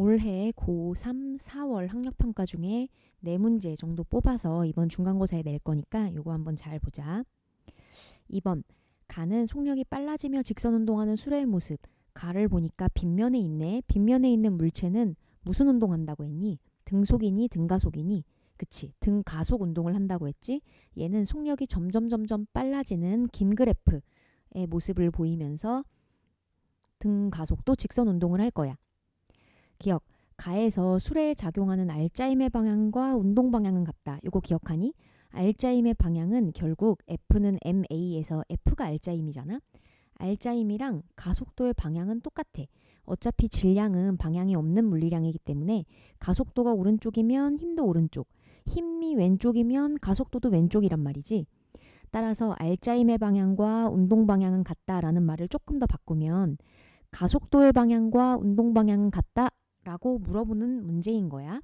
올해 고3 4월 학력평가 중에 4문제 정도 뽑아서 이번 중간고사에 낼 거니까 요거 한번 잘 보자. 2번, 가는 속력이 빨라지며 직선운동하는 수레의 모습. 가를 보니까 빗면에 있네. 빗면에 있는 물체는 무슨 운동한다고 했니? 등속이니 등가속이니? 그치, 등가속 운동을 한다고 했지? 얘는 속력이 점점 빨라지는 김그래프의 모습을 보이면서 등가속도 직선 운동을 할 거야. 기억, 가에서 수레에 작용하는 알짜임의 방향과 운동 방향은 같다. 요거 기억하니? 알짜임의 방향은 결국 F는 MA에서 F가 알짜임이잖아. 알짜임이랑 가속도의 방향은 똑같아. 어차피 질량은 방향이 없는 물리량이기 때문에 가속도가 오른쪽이면 힘도 오른쪽, 힘이 왼쪽이면 가속도도 왼쪽이란 말이지. 따라서 알짜임의 방향과 운동 방향은 같다라는 말을 조금 더 바꾸면 가속도의 방향과 운동 방향은 같다라고 물어보는 문제인 거야.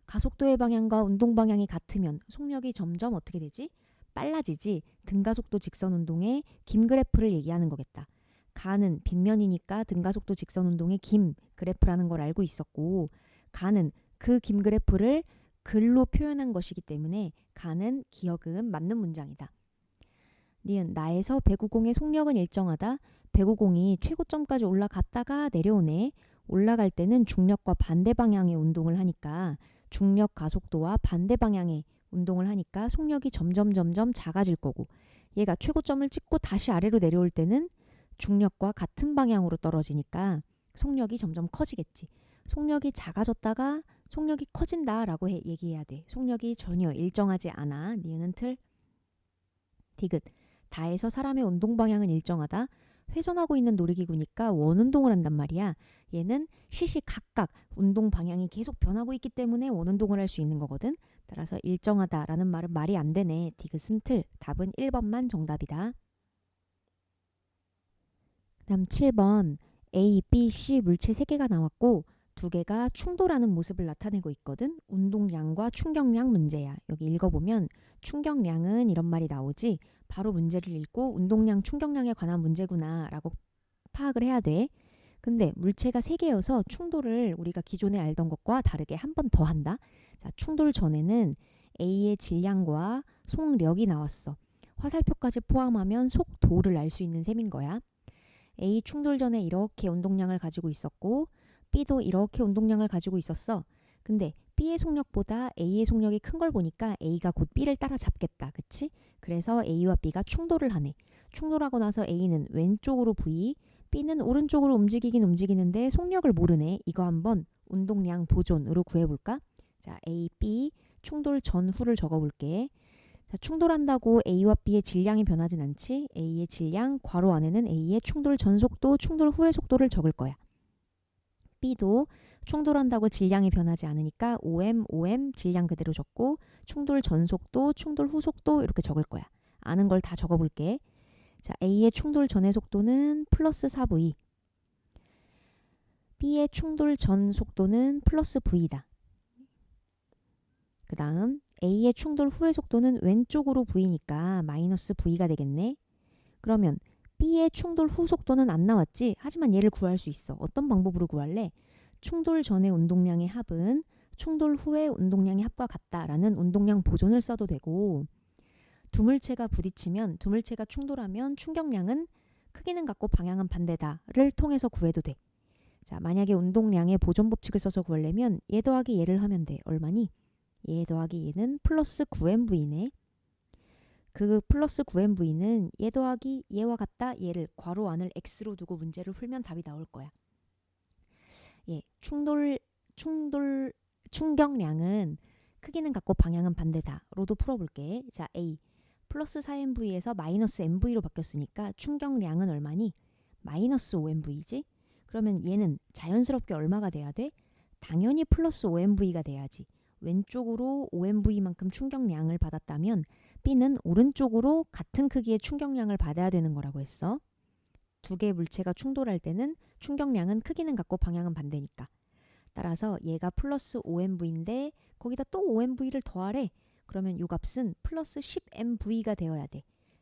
가속도의 방향과 운동 방향이 같으면 속력이 점점 어떻게 되지? 빨라지지. 등가속도 직선 운동의 김 그래프를 얘기하는 거겠다. 가는 빗면이니까 등가속도 직선 운동의 김 그래프라는 걸 알고 있었고, 가는 그 김 그래프를 글로 표현한 것이기 때문에 가는 기억은 맞는 문장이다. 니은, 나에서 배구공의 속력은 일정하다. 배구공이 최고점까지 올라갔다가 내려오네. 올라갈 때는 중력과 반대 방향의 운동을 하니까 중력 가속도와 반대 방향의 운동을 하니까 속력이 점점 작아질 거고, 얘가 최고점을 찍고 다시 아래로 내려올 때는 중력과 같은 방향으로 떨어지니까 속력이 점점 커지겠지. 속력이 작아졌다가 속력이 커진다라고 얘기해야 돼. 속력이 전혀 일정하지 않아. 니은은 틀. 디귿, 다에서 사람의 운동 방향은 일정하다. 회전하고 있는 놀이기구니까 원운동을 한단 말이야. 얘는 시시각각 운동 방향이 계속 변하고 있기 때문에 원운동을 할 수 있는 거거든. 따라서 일정하다라는 말은 말이 안 되네. 디귿은 틀. 답은 1번만 정답이다. 그다음 7번, A, B, C 물체 3개가 나왔고 2개가 충돌하는 모습을 나타내고 있거든. 운동량과 충격량 문제야. 여기 읽어보면 충격량은 이런 말이 나오지, 바로 문제를 읽고 운동량, 충격량에 관한 문제구나 라고 파악을 해야 돼. 근데 물체가 3개여서 충돌을 우리가 기존에 알던 것과 다르게 한 번 더 한다. 자, 충돌 전에는 A의 질량과 속력이 나왔어. 화살표까지 포함하면 속도를 알 수 있는 셈인 거야. A 충돌 전에 이렇게 운동량을 가지고 있었고 B도 이렇게 운동량을 가지고 있었어. 근데 B의 속력보다 A의 속력이 큰 걸 보니까 A가 곧 B를 따라잡겠다. 그치? 그래서 A와 B가 충돌을 하네. 충돌하고 나서 A는 왼쪽으로 V, B는 오른쪽으로 움직이긴 움직이는데 속력을 모르네. 이거 한번 운동량 보존으로 구해볼까? 자, A, B 충돌 전후를 적어볼게. 자, 충돌한다고 A와 B의 질량이 변하진 않지. A의 질량, 괄호 안에는 A의 충돌 전 속도, 충돌 후의 속도를 적을 거야. B도 충돌한다고 질량이 변하지 않으니까 OM 질량 그대로 적고 충돌 전 속도, 충돌 후 속도 이렇게 적을 거야. 아는 걸 다 적어볼게. 자, A의 충돌 전의 속도는 플러스 4V, B의 충돌 전 속도는 플러스 V다. 그 다음 A의 충돌 후의 속도는 왼쪽으로 V니까 마이너스 V가 되겠네. 그러면 B의 충돌 후 속도는 안 나왔지? 하지만 얘를 구할 수 있어. 어떤 방법으로 구할래? 충돌 전의 운동량의 합은 충돌 후의 운동량의 합과 같다라는 운동량 보존을 써도 되고, 두 물체가 부딪히면, 두 물체가 충돌하면 충격량은 크기는 같고 방향은 반대다를 통해서 구해도 돼. 자, 만약에 운동량의 보존 법칙을 써서 구하려면 얘 더하기 얘를 하면 돼. 얼마니? 얘 더하기 얘는 플러스 9mv네. 그 플러스 9mv는 얘 더하기 얘와 같다. 얘를 괄호 안을 x로 두고 문제를 풀면 답이 나올 거야. 예, 충격량은 크기는 같고 방향은 반대다로도 풀어볼게. 자, A 플러스 4mv에서 마이너스 mv로 바뀌었으니까 충격량은 얼마니? 마이너스 5mv지? 그러면 얘는 자연스럽게 얼마가 돼야 돼? 당연히 플러스 5mv가 돼야지. 왼쪽으로 5mv만큼 충격량을 받았다면 B는 오른쪽으로 같은 크기의 충격량을 받아야 되는 거라고 했어. 두 개의 물체가 충돌할 때는 충격량은 크기는 같고 방향은 반대니까. 따라서 얘가 플러스 5mv인데 거기다 또 5mv를 더하래. 그러면 이 값은 플러스 10mv가 되어야 돼.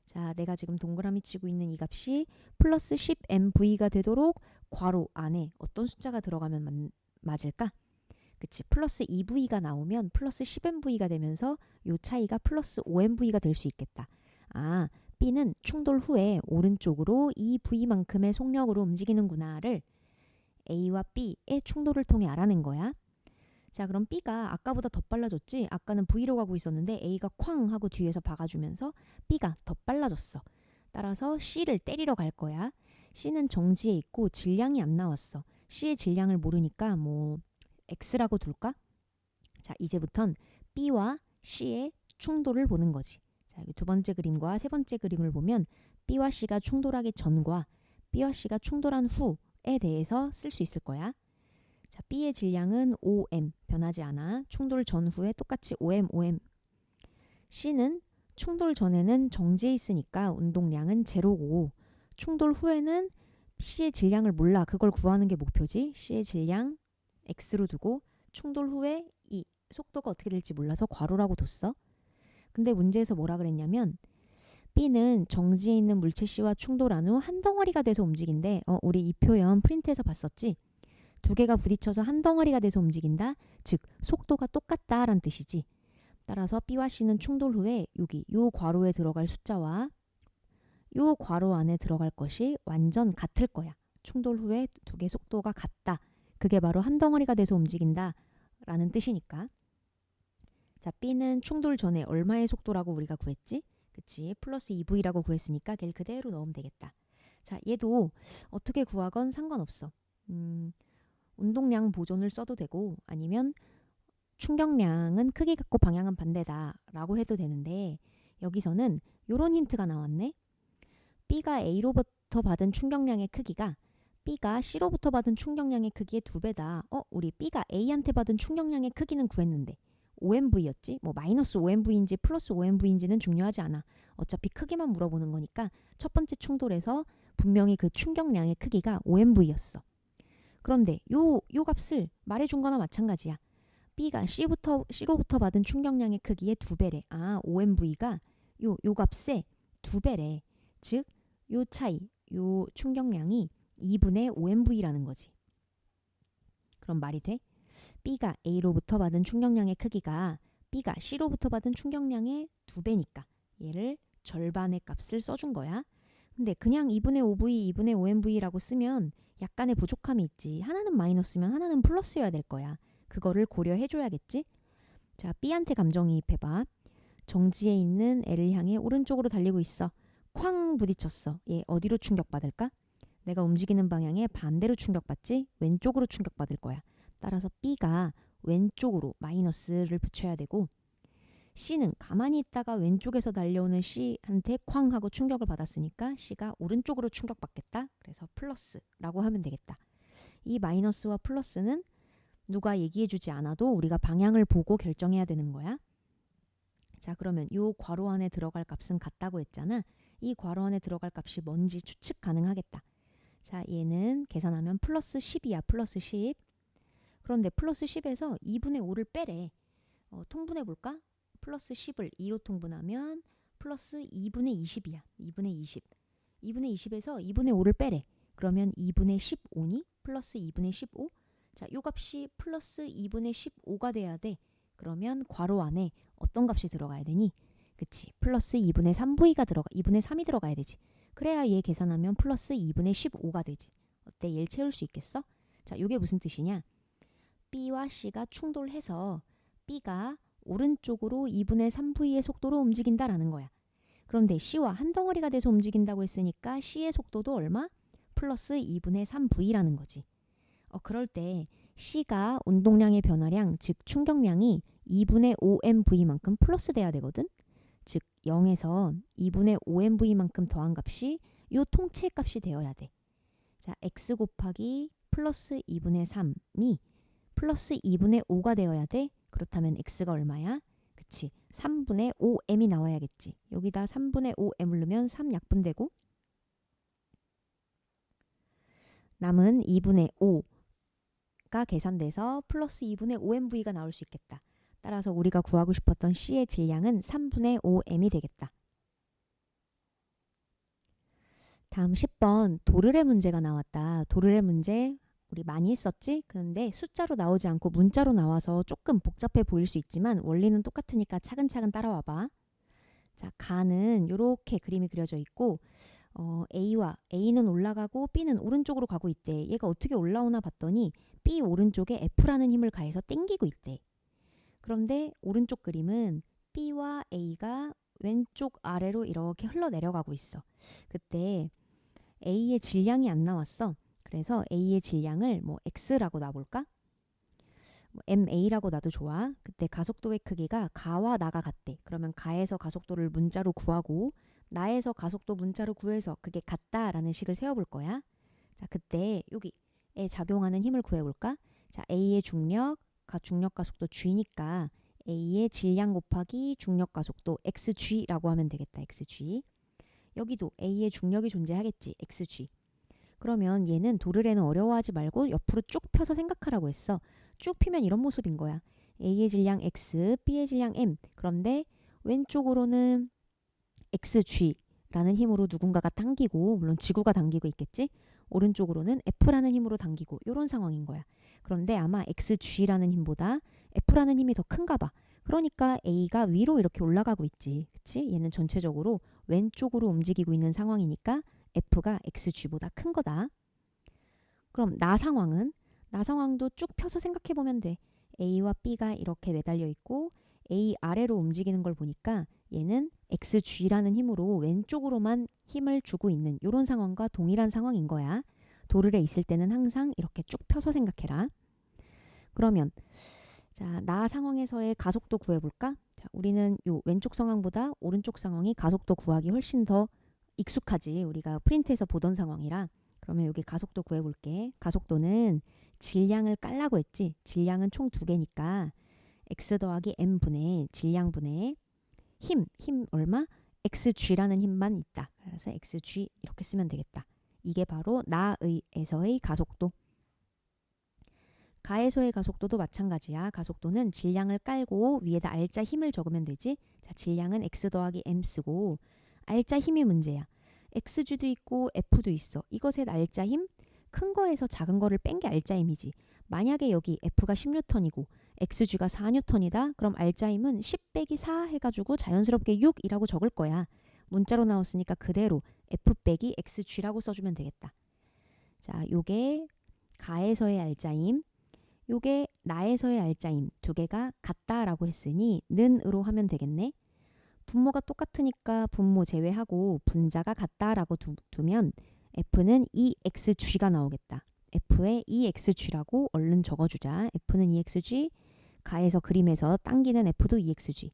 자, 내가 지금 동그라미 치고 있는 이 값이 플러스 10mv가 되도록 괄호 안에 어떤 숫자가 들어가면 맞을까? 그치, 플러스 2v가 나오면 플러스 10mv가 되면서 요 차이가 플러스 5mv가 될 수 있겠다. 아, B는 충돌 후에 오른쪽으로 2v만큼의 속력으로 움직이는구나를 A와 B의 충돌을 통해 알아낸 거야. 자, 그럼 B가 아까보다 더 빨라졌지? 아까는 V로 가고 있었는데 A가 쾅 하고 뒤에서 박아주면서 B가 더 빨라졌어. 따라서 C를 때리러 갈 거야. C는 정지에 있고 질량이 안 나왔어. C의 질량을 모르니까 뭐 X라고 둘까? 자, 이제부턴 B와 C의 충돌을 보는 거지. 자, 여기 두 번째 그림과 세 번째 그림을 보면 B와 C가 충돌하기 전과 B와 C가 충돌한 후에 대해서 쓸 수 있을 거야. 자, B의 질량은 5m 변하지 않아. 충돌 전후에 똑같이 5m. C는 충돌 전에는 정지해 있으니까 운동량은 제로고 충돌 후에는 C의 질량을 몰라. 그걸 구하는 게 목표지. C의 질량 X로 두고 충돌 후에 이 속도가 어떻게 될지 몰라서 괄호라고 뒀어. 근데 문제에서 뭐라 그랬냐면 B는 정지해 있는 물체 C와 충돌한 후 한 덩어리가 돼서 움직인대. 우리 이 표현 프린트해서 봤었지? 두 개가 부딪혀서 한 덩어리가 돼서 움직인다. 즉 속도가 똑같다라는 뜻이지. 따라서 B와 C는 충돌 후에 여기 요 괄호에 들어갈 숫자와 요 괄호 안에 들어갈 것이 완전 같을 거야. 충돌 후에 두 개 속도가 같다. 그게 바로 한 덩어리가 돼서 움직인다 라는 뜻이니까. 자, B는 충돌 전에 얼마의 속도라고 우리가 구했지? 그치? 플러스 2V라고 구했으니까 걔를 그대로 넣으면 되겠다. 자, 얘도 어떻게 구하건 상관없어. 운동량 보존을 써도 되고 아니면 충격량은 크기 같고 방향은 반대다 라고 해도 되는데 여기서는 요런 힌트가 나왔네. B가 A로부터 받은 충격량의 크기가 B가 C로부터 받은 충격량의 크기의 2배다. 우리 B가 A한테 받은 충격량의 크기는 구했는데 5mv였지? 뭐 마이너스 5mv인지 플러스 5mv인지는 중요하지 않아. 어차피 크기만 물어보는 거니까 첫 번째 충돌에서 분명히 그 충격량의 크기가 5mv였어. 그런데 요 값을 말해준 거나 마찬가지야. B가 C로부터 받은 충격량의 크기의 2배래. 아, 5mv가 요 값의 2배래. 즉, 요 차이, 요 충격량이 2분의 5mv라는 거지. 그럼 말이 돼? B가 A로부터 받은 충격량의 크기가 B가 C로부터 받은 충격량의 2배니까 얘를 절반의 값을 써준 거야. 근데 그냥 2분의 5v, 2분의 5mv라고 쓰면 약간의 부족함이 있지. 하나는 마이너스면 하나는 플러스여야 될 거야. 그거를 고려해줘야겠지? 자, B한테 감정이입해봐. 정지에 있는 L을 향해 오른쪽으로 달리고 있어. 쾅 부딪혔어. 얘 어디로 충격받을까? 내가 움직이는 방향에 반대로 충격받지? 왼쪽으로 충격받을 거야. 따라서 B가 왼쪽으로 마이너스를 붙여야 되고 C는 가만히 있다가 왼쪽에서 달려오는 C한테 쾅 하고 충격을 받았으니까 C가 오른쪽으로 충격받겠다. 그래서 플러스라고 하면 되겠다. 이 마이너스와 플러스는 누가 얘기해주지 않아도 우리가 방향을 보고 결정해야 되는 거야. 자, 그러면 요 괄호 안에 들어갈 값은 같다고 했잖아. 이 괄호 안에 들어갈 값이 뭔지 추측 가능하겠다. 자, 얘는 계산하면 플러스 10이야. 플러스 10. 그런데 플러스 10에서 2분의 5를 빼래. 통분해 볼까? 플러스 10을 2로 통분하면 플러스 2분의 20이야. 2분의 20. 2분의 20에서 2분의 5를 빼래. 그러면 2분의 15니? 플러스 2분의 15? 자, 요 값이 플러스 2분의 15가 돼야 돼. 그러면 괄호 안에 어떤 값이 들어가야 되니? 그치. 플러스 2분의 3v가 2분의 3이 들어가야 되지. 그래야 얘 계산하면 플러스 2분의 15가 되지. 어때? 얘를 채울 수 있겠어? 자, 요게 무슨 뜻이냐? B와 C가 충돌해서 B가 오른쪽으로 2분의 3v의 속도로 움직인다라는 거야. 그런데 C와 한 덩어리가 돼서 움직인다고 했으니까 C의 속도도 얼마? 플러스 2분의 3v라는 거지. 그럴 때 C가 운동량의 변화량, 즉 충격량이 2분의 5mv만큼 플러스 돼야 되거든. 즉 0에서 2분의 5mv만큼 더한 값이 요 통째 값이 되어야 돼. 자, x 곱하기 플러스 2분의 3이 플러스 2분의 5가 되어야 돼. 그렇다면 x가 얼마야? 그치, 3분의 5m이 나와야겠지. 여기다 3분의 5m을 넣으면 3약분되고 남은 2분의 5가 계산돼서 플러스 2분의 5mv가 나올 수 있겠다. 따라서 우리가 구하고 싶었던 C의 질량은 3분의 5m이 되겠다. 다음 10번 도르래 문제가 나왔다. 도르래 문제 우리 많이 했었지? 그런데 숫자로 나오지 않고 문자로 나와서 조금 복잡해 보일 수 있지만 원리는 똑같으니까 차근차근 따라와봐. 자, 가는 이렇게 그림이 그려져 있고 A와 A는 올라가고 B는 오른쪽으로 가고 있대. 얘가 어떻게 올라오나 봤더니 B 오른쪽에 F라는 힘을 가해서 땡기고 있대. 그런데 오른쪽 그림은 B와 A가 왼쪽 아래로 이렇게 흘러내려가고 있어. 그때 A의 질량이 안 나왔어. 그래서 A의 질량을 뭐 X라고 놔볼까? 뭐 MA라고 놔도 좋아. 그때 가속도의 크기가 가와 나가 같대. 그러면 가에서 가속도를 문자로 구하고 나에서 가속도 문자로 구해서 그게 같다라는 식을 세워볼 거야. 자, 그때 여기에 작용하는 힘을 구해볼까? 자, A의 중력, 중력 가속도 G니까 A의 질량 곱하기 중력 가속도 XG라고 하면 되겠다. XG. 여기도 A의 중력이 존재하겠지. XG. 그러면 얘는 도르래는 어려워하지 말고 옆으로 쭉 펴서 생각하라고 했어. 쭉 피면 이런 모습인 거야. A의 질량 X, B의 질량 M. 그런데 왼쪽으로는 XG라는 힘으로 누군가가 당기고, 물론 지구가 당기고 있겠지. 오른쪽으로는 F라는 힘으로 당기고, 이런 상황인 거야. 그런데 아마 XG라는 힘보다 F라는 힘이 더 큰가 봐. 그러니까 A가 위로 이렇게 올라가고 있지. 그치? 얘는 전체적으로 왼쪽으로 움직이고 있는 상황이니까 F가 XG보다 큰 거다. 그럼 나 상황도 쭉 펴서 생각해 보면 돼. A와 B가 이렇게 매달려 있고 A 아래로 움직이는 걸 보니까 얘는 XG라는 힘으로 왼쪽으로만 힘을 주고 있는 이런 상황과 동일한 상황인 거야. 도르래 있을 때는 항상 이렇게 쭉 펴서 생각해라. 그러면 자, 나 상황에서의 가속도 구해볼까? 자, 우리는 요 왼쪽 상황보다 오른쪽 상황이 가속도 구하기 훨씬 더 익숙하지. 우리가 프린트에서 보던 상황이라. 그러면 여기 가속도 구해볼게. 가속도는 질량을 깔라고 했지. 질량은 총 2개니까 x 더하기 m분의 질량분의 힘 얼마? xg라는 힘만 있다. 그래서 xg 이렇게 쓰면 되겠다. 이게 바로 나에서의 가속도. 가에서의 가속도도 마찬가지야. 가속도는 질량을 깔고 위에다 알짜 힘을 적으면 되지. 자, 질량은 x 더하기 m 쓰고 알짜 힘이 문제야. xg도 있고 f도 있어. 이것의 알짜 힘? 큰 거에서 작은 거를 뺀 게 알짜 힘이지. 만약에 여기 f가 10N이고 xg가 4N이다. 그럼 알짜 힘은 10 빼기 4 해가지고 자연스럽게 6이라고 적을 거야. 문자로 나왔으니까 그대로 f 빼기 xg라고 써주면 되겠다. 자, 요게 가에서의 알짜 힘, 요게 나에서의 알짜 힘 두 개가 같다라고 했으니 는으로 하면 되겠네. 분모가 똑같으니까 분모 제외하고 분자가 같다라고 두면 F는 2xg가 나오겠다. F에 2xg라고 얼른 적어주자. F는 2xg, 가에서 그림에서 당기는 F도 2xg.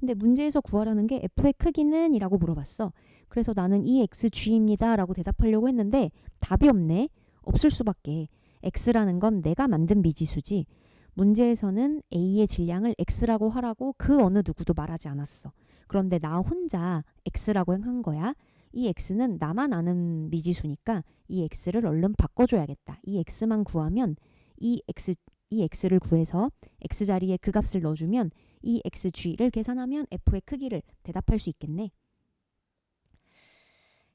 근데 문제에서 구하라는 게 F의 크기는 이라고 물어봤어. 그래서 나는 2xg입니다 라고 대답하려고 했는데 답이 없네. 없을 수밖에. x라는 건 내가 만든 미지수지. 문제에서는 A의 질량을 x라고 하라고 그 어느 누구도 말하지 않았어. 그런데 나 혼자 x라고 한 거야. 이 x는 나만 아는 미지수니까 이 x를 얼른 바꿔줘야겠다. 이 x만 구하면 이 x를 구해서 x 자리에 그 값을 넣어주면 이 xg를 계산하면 f의 크기를 대답할 수 있겠네.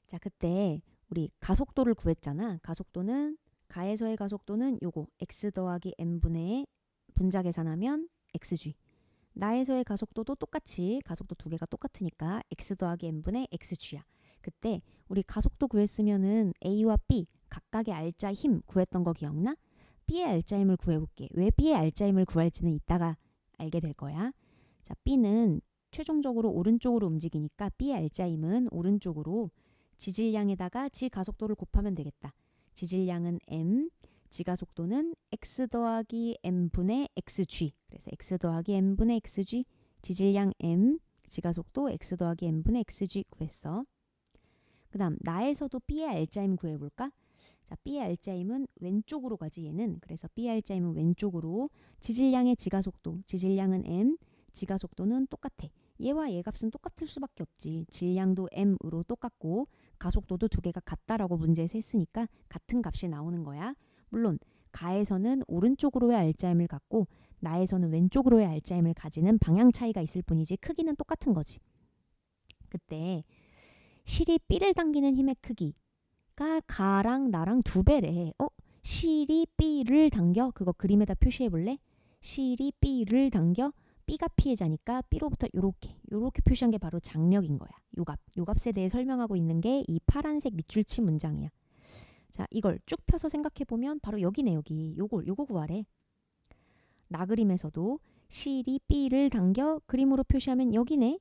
자, 그때 우리 가속도를 구했잖아. 가속도는 가에서의 가속도는 요거 x 더하기 m분의 분자 계산하면 xg. 나에서의 가속도도 똑같이 가속도 두 개가 똑같으니까 x 더하기 m분의 xg야. 그때 우리 가속도 구했으면은 A와 B 각각의 알짜 힘 구했던 거 기억나? B의 알짜 힘을 구해볼게. 왜 B의 알짜 힘을 구할지는 이따가 알게 될 거야. 자, B는 최종적으로 오른쪽으로 움직이니까 B의 알짜 힘은 오른쪽으로 지질량에다가 지가속도를 곱하면 되겠다. 지질량은 m, 지가속도는 x 더하기 m분의 xg. 그래서 x 더하기 m분의 xg, 지질량 m, 지가속도 x 더하기 m분의 xg 구했어. 그 다음 나에서도 B의 알짜임 구해볼까? 자, B의 알짜임은 왼쪽으로 가지 얘는. 그래서 B의 알짜임은 왼쪽으로. 지질량의 지가속도, 지질량은 m, 지가속도는 똑같아. 얘와 얘 값은 똑같을 수밖에 없지. 질량도 m으로 똑같고 가속도도 두 개가 같다라고 문제에서 했으니까 같은 값이 나오는 거야. 물론 가에서는 오른쪽으로의 알짜임을 갖고 나에서는 왼쪽으로의 알짜임을 가지는 방향 차이가 있을 뿐이지 크기는 똑같은 거지. 그때 실이 B를 당기는 힘의 크기, B가 가랑 나랑 두 배래. 실이 B를 당겨. 그거 그림에다 표시해 볼래? 실이 B를 당겨. B가 피해자니까 B로부터 요렇게 표시한 게 바로 장력인 거야. 요 값에 대해 설명하고 있는 게 이 파란색 밑줄친 문장이야. 자, 이걸 쭉 펴서 생각해 보면 바로 여기네. 여기 요거 구하래. 나그림에서도 실이 B를 당겨 그림으로 표시하면 여기네.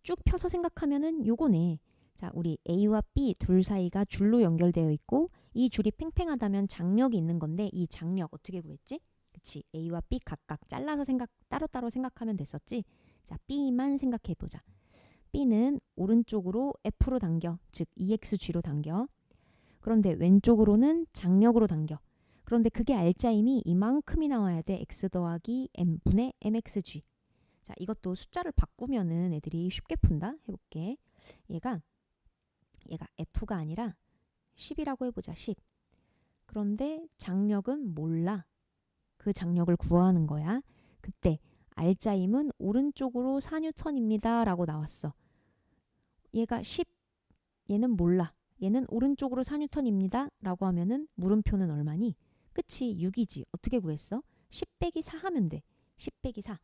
쭉 펴서 생각하면은 요거네. 자, 우리 A와 B 둘 사이가 줄로 연결되어 있고 이 줄이 팽팽하다면 장력이 있는 건데 이 장력 어떻게 구했지? 그치, A와 B 각각 잘라서 따로따로 생각하면 됐었지. 자, B만 생각해 보자. B는 오른쪽으로 F로 당겨, 즉 EXG로 당겨. 그런데 왼쪽으로는 장력으로 당겨. 그런데 그게 알짜임이 이만큼이 나와야 돼. X 더하기 M분의 MXG. 자, 이것도 숫자를 바꾸면은 애들이 쉽게 푼다. 해볼게. 얘가 F가 아니라 10이라고 해보자. 10. 그런데 장력은 몰라. 그 장력을 구하는 거야. 그때 알짜임은 오른쪽으로 4N입니다. 라고 나왔어. 얘가 10. 얘는 몰라. 얘는 오른쪽으로 4N입니다. 라고 하면은 물음표는 얼마니? 그치, 6이지. 어떻게 구했어? 10 빼기 4 하면 돼. 10 빼기 4.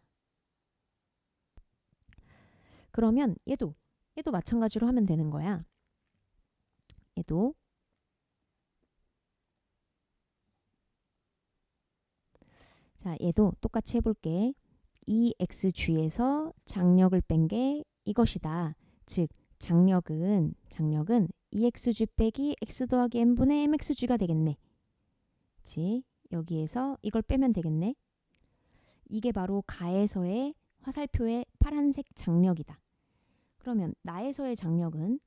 그러면 얘도 마찬가지로 하면 되는 거야. 얘도 똑같이 해볼게. EXG에서 장력을 뺀 게 이것이다. 즉 장력은 EXG 빼기 X 더하기 N분의 MXG가 되겠네. 그치? 여기에서 이걸 빼면 되겠네. 이게 바로 가에서의 화살표의 파란색 장력이다. 그러면 나에서의 장력은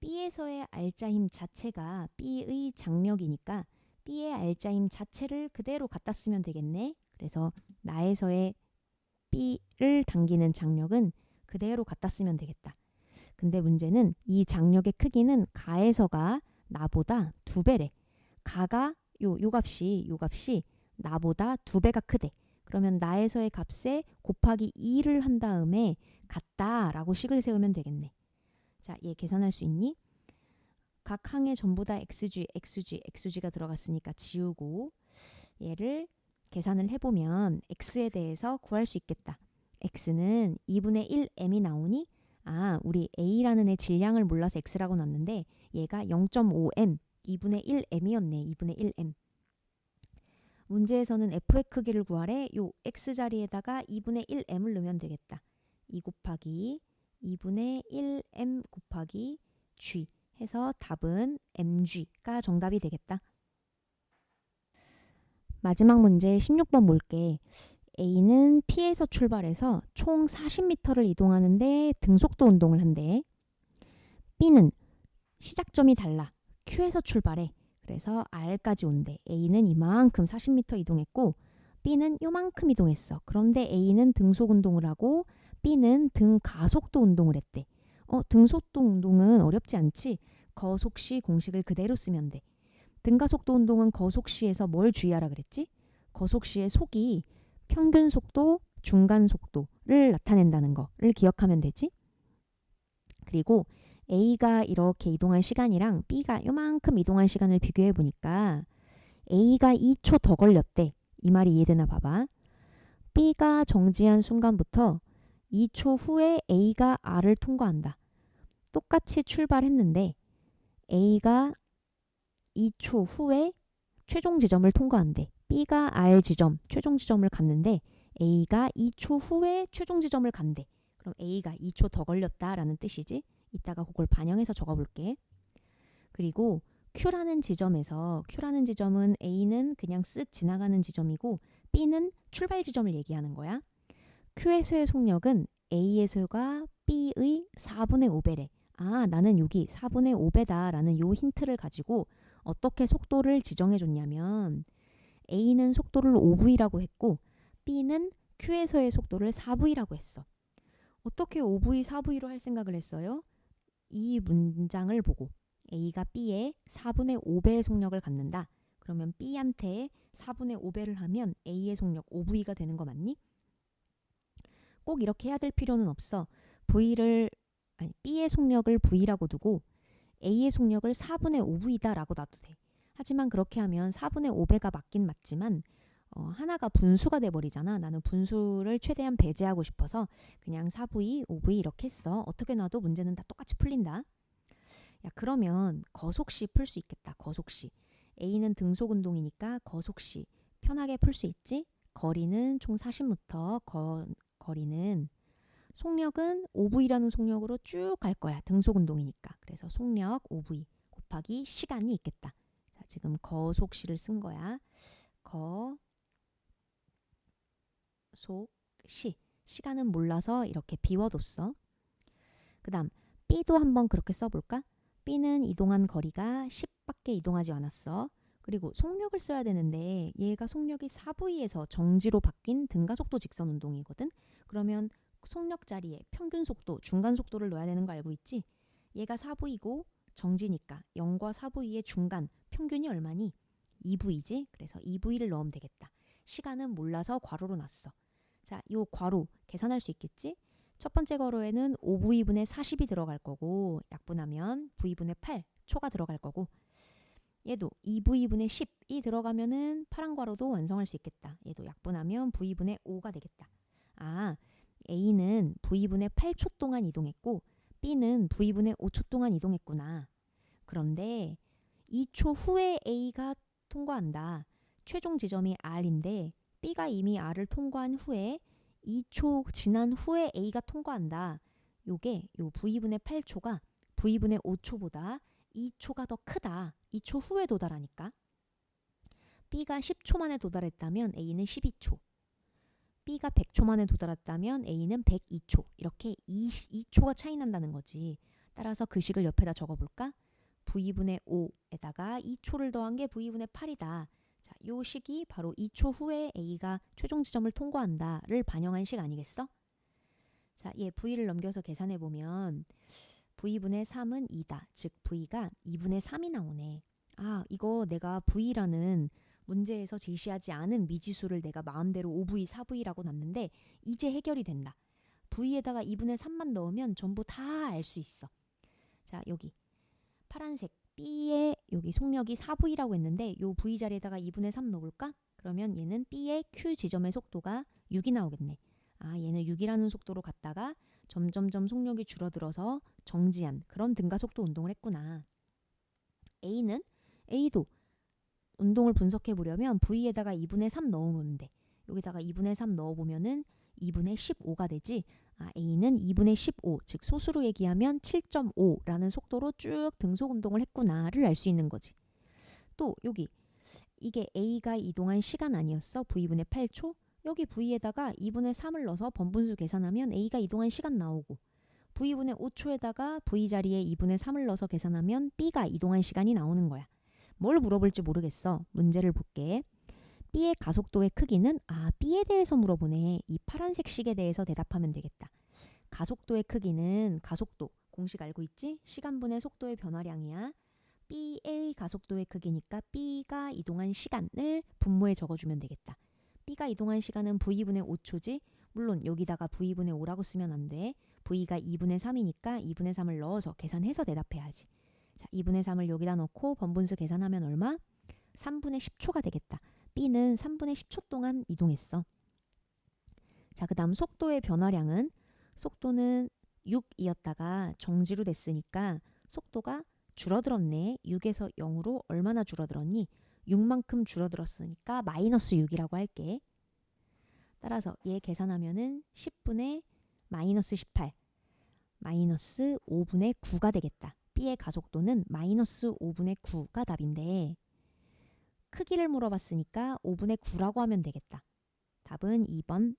B에서의 알짜힘 자체가 B의 장력이니까 B의 알짜힘 자체를 그대로 갖다 쓰면 되겠네. 그래서 나에서의 B를 당기는 장력은 그대로 갖다 쓰면 되겠다. 근데 문제는 이 장력의 크기는 가에서가 나보다 2배래. 가가 요 값이 나보다 2배가 크대. 그러면 나에서의 값에 곱하기 2를 한 다음에 같다라고 식을 세우면 되겠네. 자, 얘 계산할 수 있니? 각 항에 전부 다 XG가 들어갔으니까 지우고 얘를 계산을 해보면 X에 대해서 구할 수 있겠다. X는 2분의 1m이 나오니 우리 A라는 애 질량을 몰라서 X라고 놨는데 얘가 0.5m, 2분의 1m이었네. 2분의 1m. 문제에서는 F의 크기를 구하래. 요 X자리에다가 2분의 1m을 넣으면 되겠다. 2 곱하기 2분의 1m 곱하기 G 해서 답은 mg가 정답이 되겠다. 마지막 문제 16번 볼게. A는 P에서 출발해서 총 40m를 이동하는데 등속도 운동을 한대. B는 시작점이 달라. Q에서 출발해. 그래서 R까지 온대. A는 이만큼 40m 이동했고 B는 요만큼 이동했어. 그런데 A는 등속 운동을 하고 B는 등가속도 운동을 했대. 등속도 운동은 어렵지 않지? 거속시 공식을 그대로 쓰면 돼. 등가속도 운동은 거속시에서 뭘 주의하라 그랬지? 거속시의 속이 평균 속도, 중간 속도를 나타낸다는 거를 기억하면 되지? 그리고 A가 이렇게 이동한 시간이랑 B가 요만큼 이동한 시간을 비교해 보니까 A가 2초 더 걸렸대. 이 말이 이해되나 봐봐. B가 정지한 순간부터 2초 후에 A가 R을 통과한다. 똑같이 출발했는데 A가 2초 후에 최종 지점을 통과한대. B가 R 지점, 최종 지점을 갔는데 A가 2초 후에 최종 지점을 간대. 그럼 A가 2초 더 걸렸다라는 뜻이지. 이따가 그걸 반영해서 적어볼게. 그리고 Q라는 지점은 A는 그냥 쓱 지나가는 지점이고 B는 출발 지점을 얘기하는 거야. Q에서의 속력은 A에서가 B의 4분의 5배래. 나는 여기 4분의 5배다라는 요 힌트를 가지고 어떻게 속도를 지정해 줬냐면 A는 속도를 5V라고 했고 B는 Q에서의 속도를 4V라고 했어. 어떻게 5V, 4V로 할 생각을 했어요? 이 문장을 보고 A가 B에 4분의 5배의 속력을 갖는다. 그러면 B한테 4분의 5배를 하면 A의 속력 5V가 되는 거 맞니? 꼭 이렇게 해야 될 필요는 없어. B의 속력을 V라고 두고 A의 속력을 4분의 5V다 라고 놔도 돼. 하지만 그렇게 하면 4분의 5배가 맞긴 맞지만 하나가 분수가 돼버리잖아. 나는 분수를 최대한 배제하고 싶어서 그냥 4V, 5V 이렇게 했어. 어떻게 놔도 문제는 다 똑같이 풀린다. 야, 그러면 거속시 풀 수 있겠다. 거속시. A는 등속 운동이니까 거속시. 편하게 풀 수 있지? 거리는 총 40m. 거리는 속력은 5V라는 속력으로 쭉 갈 거야. 등속 운동이니까. 그래서 속력 5V 곱하기 시간이 있겠다. 자, 지금 거속시를 쓴 거야. 거속시. 시간은 몰라서 이렇게 비워뒀어. 그 다음 B도 한번 그렇게 써볼까? B는 이동한 거리가 10밖에 이동하지 않았어. 그리고 속력을 써야 되는데 얘가 속력이 4V에서 정지로 바뀐 등가속도 직선 운동이거든. 그러면 속력 자리에 평균 속도, 중간 속도를 넣어야 되는 거 알고 있지? 얘가 4V고 정지니까 0과 4V의 중간, 평균이 얼마니? 2V지? 그래서 2V를 넣으면 되겠다. 시간은 몰라서 괄호로 놨어. 자, 요 괄호 계산할 수 있겠지? 첫 번째 괄호에는 5V분의 40이 들어갈 거고 약분하면 V분의 8, 초가 들어갈 거고 얘도 2V분의 10이 들어가면은 파란 괄호도 완성할 수 있겠다. 얘도 약분하면 V분의 5가 되겠다. 아, A는 V분의 8초 동안 이동했고 B는 V분의 5초 동안 이동했구나. 그런데 2초 후에 A가 통과한다. 최종 지점이 R인데 B가 이미 R을 통과한 후에 2초 지난 후에 A가 통과한다. 요게 요 V분의 8초가 V분의 5초보다 2초가 더 크다. 2초 후에 도달하니까. B가 10초 만에 도달했다면 A는 12초. B가 100초 만에 도달했다면 A는 102초. 이렇게 2초가 차이 난다는 거지. 따라서 그 식을 옆에다 적어볼까? V분의 5에다가 2초를 더한 게 V분의 8이다. 자, 요 식이 바로 2초 후에 A가 최종 지점을 통과한다를 반영한 식 아니겠어? 자, 얘 V를 넘겨서 계산해보면 V분의 3은 2다. 즉 V가 2분의 3이 나오네. 아, 이거 내가 V라는 문제에서 제시하지 않은 미지수를 내가 마음대로 5V, 4V라고 놨는데 이제 해결이 된다. V에다가 2분의 3만 넣으면 전부 다 알 수 있어. 자, 여기 파란색 B의 여기 속력이 4V라고 했는데 요 V 자리에다가 2분의 3 넣어볼까? 그러면 얘는 B의 Q 지점의 속도가 6이 나오겠네. 아, 얘는 6이라는 속도로 갔다가 점점점 속력이 줄어들어서 정지한 그런 등가속도 운동을 했구나. A도 운동을 분석해 보려면 V에다가 2분의 3 넣으면 돼. 여기다가 2분의 3 넣어보면은 2분의 15가 되지. 아, A는 2분의 15, 즉 소수로 얘기하면 7.5라는 속도로 쭉 등속 운동을 했구나를 알 수 있는 거지. 또 여기 이게 A가 이동한 시간 아니었어? V분의 8초? 여기 V에다가 2분의 3을 넣어서 번분수 계산하면 A가 이동한 시간 나오고 V분의 5초에다가 V 자리에 2분의 3을 넣어서 계산하면 B가 이동한 시간이 나오는 거야. 뭘 물어볼지 모르겠어. 문제를 볼게. B의 가속도의 크기는 B에 대해서 물어보네. 이 파란색 식에 대해서 대답하면 되겠다. 가속도의 크기는 가속도 공식 알고 있지? 시간분의 속도의 변화량이야. B의 가속도의 크기니까 B가 이동한 시간을 분모에 적어주면 되겠다. B가 이동한 시간은 V분의 5초지. 물론 여기다가 V분의 5라고 쓰면 안 돼. V가 2분의 3이니까 2분의 3을 넣어서 계산해서 대답해야지. 자, 2분의 3을 여기다 넣고 번분수 계산하면 얼마? 3분의 10초가 되겠다. B는 3분의 10초 동안 이동했어. 자, 그 다음 속도의 변화량은 속도는 6이었다가 정지로 됐으니까 속도가 줄어들었네. 6에서 0으로 얼마나 줄어들었니? 6만큼 줄어들었으니까 마이너스 6이라고 할게. 따라서 얘 계산하면은 10분의 마이너스 18, 마이너스 5분의 9가 되겠다. B의 가속도는 마이너스 5분의 9가 답인데 크기를 물어봤으니까 5분의 9라고 하면 되겠다. 답은 2번